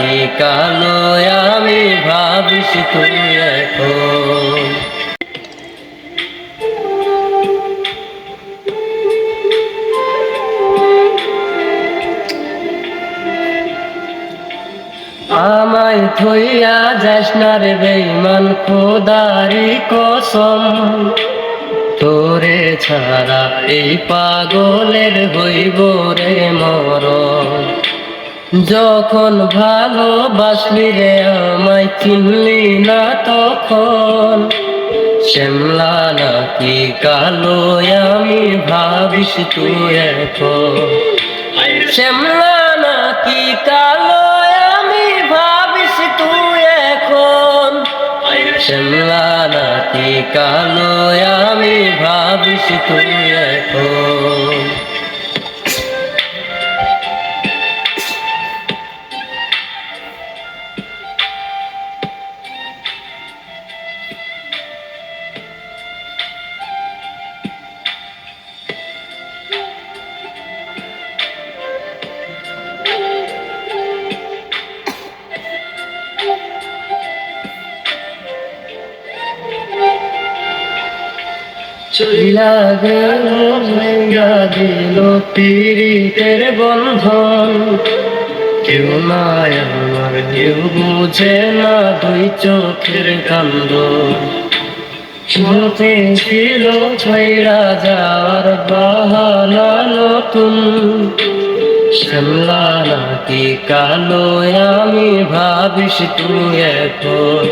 নাকি কালো আমি ভাবিস তুই এখন। আমায় থইয়া যাস না রে বেঈমান খোদারি কসম, তোরে ছাড়া এই পাগলের হইব রে মরণ। যখন ভালোবাসলি রে আমায় চিনলি না তখন, শ্যামলা নাকি কালো আমি ভাবিস তুই এখন। শ্যামলা নাকি কালো আমি ভাবিস তুই এখন। শ্যামলা নাকি কালো আমি ভাবিস তুই এখন। চইলা গেল ভেঙ্গা দিল পীড়িতের বন্ধন, কেউ নাই আমার কেউ বুঝে না দুই চোখের কান্দন। শুনতে ছিল ছয়রা যাওয়ার বাহানা নতুন, শ্যামলা নাকি কালো আমি ভাবিস তুই এখন।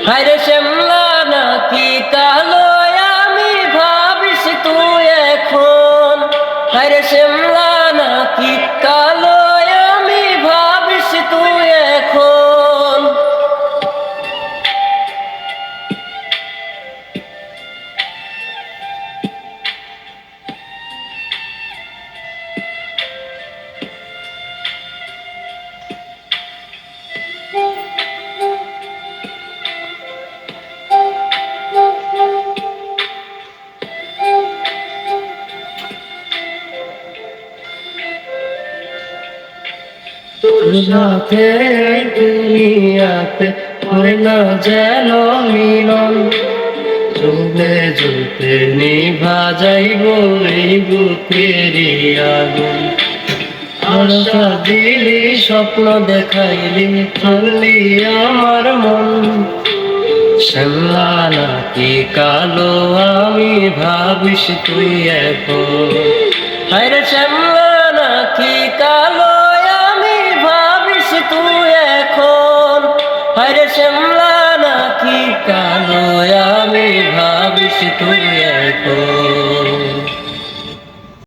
হায়রে শ্যামলা নাকি কালো আমি ভাবিস তুই এখন। হায়রে শ্যামলা নাকি কালো আমি ভাবিস তুই এখন। তোর সাথে দুনিয়াতে হয় না যেন মিলন, জ্বলতে জ্বলতে নিভা যাইব এই বুকেরই আগুন। আশা দিলি স্বপ্ন দেখাইলি খালি আমার মন, শ্যামলা নাকি কালো আমি ভাবিস তুই এখন। হায়রে শ্যামলা নাকি কালো আমি ভাবিস তুই এখন। হায়রে শ্যামলা নাকি কালো আমি ভাবিস তুই এখন।